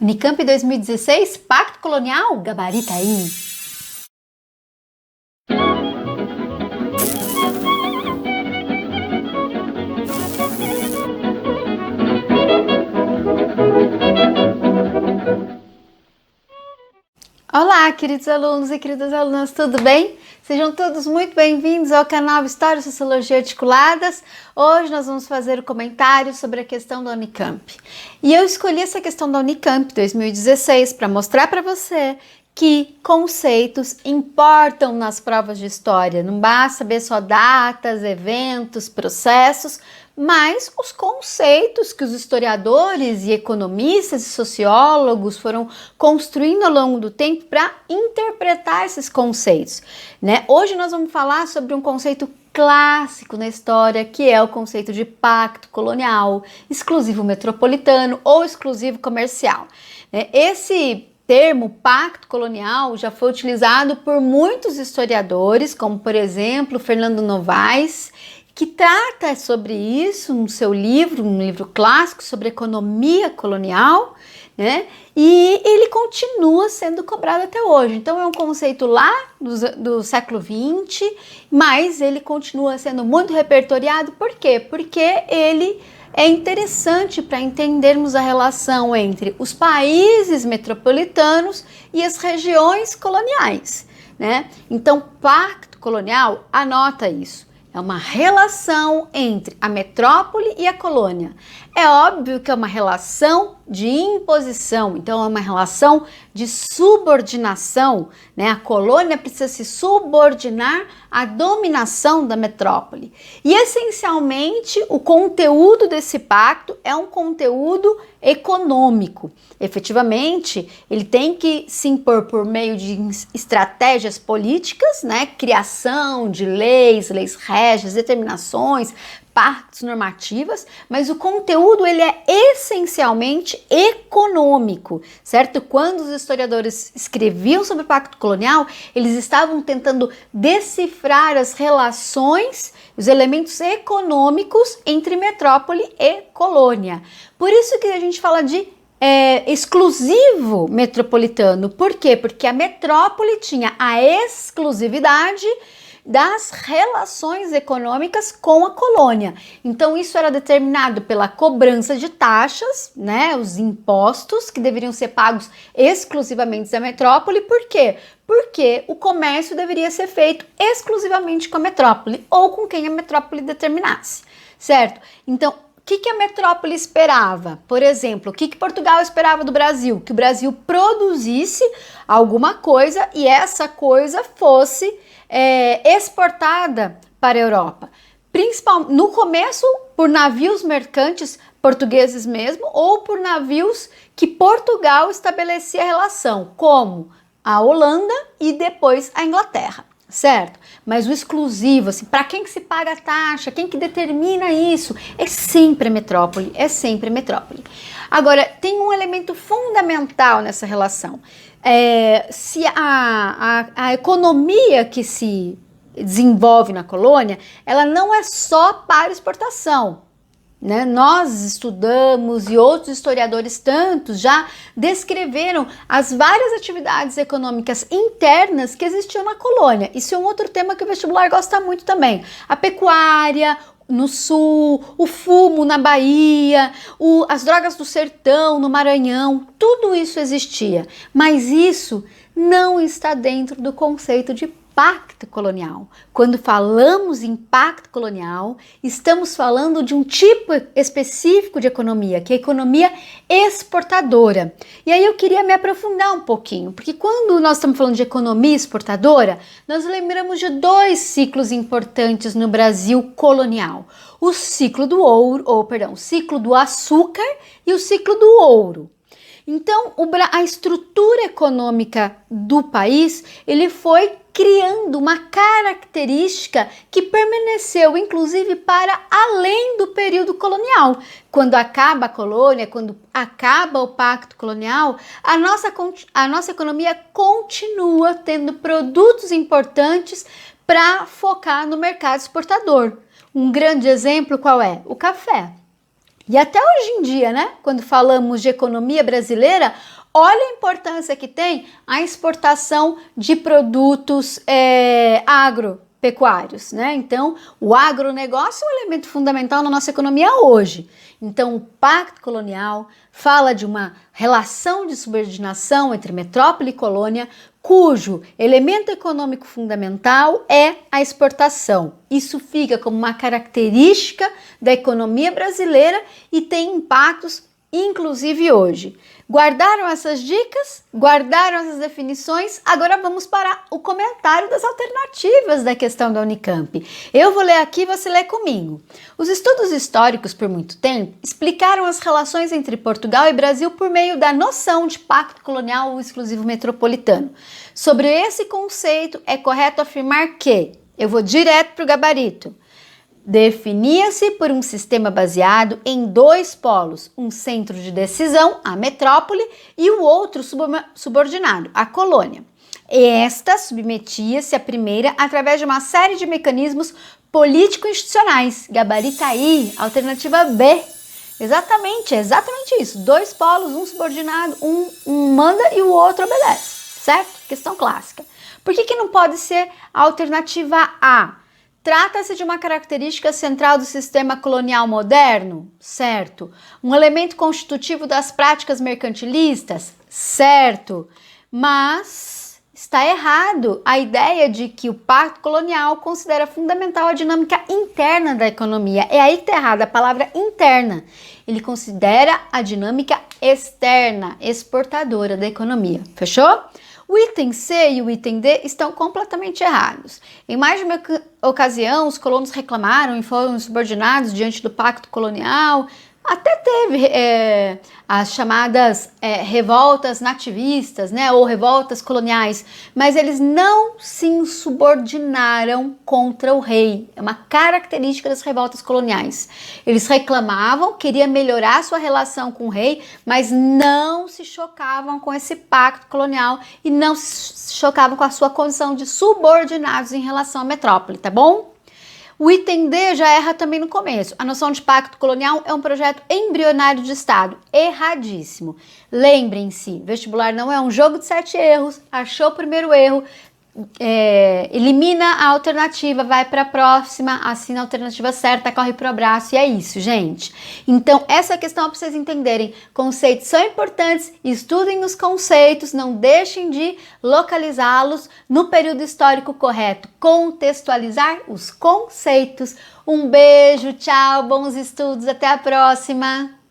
Unicamp 2016, Pacto Colonial, gabarita aí. Olá, queridos alunos e queridas alunas, tudo bem? Sejam todos muito bem-vindos ao canal História e Sociologia Articuladas. Hoje nós vamos fazer o comentário sobre a questão da Unicamp. E eu escolhi essa questão da Unicamp 2016 para mostrar para você que conceitos importam nas provas de história. Não basta saber só datas, eventos, processos, mas os conceitos que os historiadores e economistas e sociólogos foram construindo ao longo do tempo para interpretar esses conceitos, né? Hoje nós vamos falar sobre um conceito clássico na história, que é o conceito de pacto colonial, exclusivo metropolitano ou exclusivo comercial. Esse termo pacto colonial já foi utilizado por muitos historiadores, como por exemplo Fernando Novaes, que trata sobre isso no seu livro, um livro clássico sobre economia colonial, né? E ele continua sendo cobrado até hoje. Então é um conceito lá do século XX, mas ele continua sendo muito repertoriado. Por quê? Porque ele é interessante para entendermos a relação entre os países metropolitanos e as regiões coloniais, né? Então, pacto colonial, anota isso. É uma relação entre a metrópole e a colônia. É óbvio que é uma relação de imposição, então é uma relação de subordinação, né? A colônia precisa se subordinar à dominação da metrópole. E essencialmente o conteúdo desse pacto é um conteúdo econômico. Efetivamente, ele tem que se impor por meio de estratégias políticas, né? Criação de leis régias, determinações, partes normativas, mas o conteúdo ele é essencialmente econômico, certo? Quando os historiadores escreviam sobre o Pacto Colonial, eles estavam tentando decifrar as relações, os elementos econômicos entre metrópole e colônia. Por isso que a gente fala de exclusivo metropolitano. Por quê? Porque a metrópole tinha a exclusividade das relações econômicas com a colônia. Então isso era determinado pela cobrança de taxas, né, os impostos que deveriam ser pagos exclusivamente da metrópole. Por quê? Porque o comércio deveria ser feito exclusivamente com a metrópole ou com quem a metrópole determinasse, certo? Então, o que a metrópole esperava? Por exemplo, o que Portugal esperava do Brasil? Que o Brasil produzisse alguma coisa e essa coisa fosse exportada para a Europa. Principalmente no começo por navios mercantes portugueses mesmo, ou por navios que Portugal estabelecia relação, como a Holanda e depois a Inglaterra. Certo? Mas o exclusivo, assim, para quem que se paga a taxa, quem que determina isso, é sempre a metrópole, é sempre a metrópole. Agora, tem um elemento fundamental nessa relação. Se a economia que se desenvolve na colônia, ela não é só para exportação, né? Nós estudamos e outros historiadores tantos já descreveram as várias atividades econômicas internas que existiam na colônia. Isso é um outro tema que o vestibular gosta muito também. A pecuária no sul, o fumo na Bahia, as drogas do sertão no Maranhão, tudo isso existia. Mas isso não está dentro do conceito de pacto colonial. Quando falamos em pacto colonial, estamos falando de um tipo específico de economia, que é a economia exportadora. E aí eu queria me aprofundar um pouquinho, porque quando nós estamos falando de economia exportadora, nós lembramos de dois ciclos importantes no Brasil colonial. O ciclo do ouro, o ciclo do açúcar e o ciclo do ouro. Então, a estrutura econômica do país, ele foi criando uma característica que permaneceu, inclusive, para além do período colonial. Quando acaba a colônia, quando acaba o pacto colonial, a nossa economia continua tendo produtos importantes para focar no mercado exportador. Um grande exemplo qual é? O café. E até hoje em dia, né, quando falamos de economia brasileira, olha a importância que tem a exportação de produtos agropecuários, né? Então, o agronegócio é um elemento fundamental na nossa economia hoje. Então, o Pacto Colonial fala de uma relação de subordinação entre metrópole e colônia, cujo elemento econômico fundamental é a exportação. Isso fica como uma característica da economia brasileira e tem impactos, inclusive hoje. Guardaram essas dicas? Guardaram essas definições? Agora vamos para o comentário das alternativas da questão da Unicamp. Eu vou ler aqui, você lê comigo. Os estudos históricos por muito tempo explicaram as relações entre Portugal e Brasil por meio da noção de pacto colonial ou exclusivo metropolitano. Sobre esse conceito, é correto afirmar que, eu vou direto para o gabarito, definia-se por um sistema baseado em dois polos, um centro de decisão, a metrópole, e o outro subordinado, a colônia. Esta submetia-se à primeira através de uma série de mecanismos político-institucionais. Gabarita aí, alternativa B. Exatamente isso. Dois polos, um subordinado, um manda e o outro obedece, certo? Questão clássica. Por que não pode ser a alternativa A? Trata-se de uma característica central do sistema colonial moderno? Certo. Um elemento constitutivo das práticas mercantilistas? Certo. Mas está errado a ideia de que o pacto colonial considera fundamental a dinâmica interna da economia. É aí que está errada a palavra interna. Ele considera a dinâmica externa, exportadora da economia. Fechou? O item C e o item D estão completamente errados. Em mais de uma ocasião, os colonos reclamaram e foram subordinados diante do pacto colonial. Até teve as chamadas revoltas nativistas, né, ou revoltas coloniais, mas eles não se insubordinaram contra o rei. É uma característica das revoltas coloniais. Eles reclamavam, queriam melhorar sua relação com o rei, mas não se chocavam com esse pacto colonial e não se chocavam com a sua condição de subordinados em relação à metrópole, tá bom? O item D já erra também no começo. A noção de pacto colonial é um projeto embrionário de Estado. Erradíssimo. Lembrem-se, vestibular não é um jogo de 7 erros. Achou o primeiro erro, elimina a alternativa, vai para a próxima, assina a alternativa certa, corre para o abraço e é isso, gente. Então, essa questão é para vocês entenderem. Conceitos são importantes, estudem os conceitos, não deixem de localizá-los no período histórico correto. Contextualizar os conceitos. Um beijo, tchau, bons estudos, até a próxima!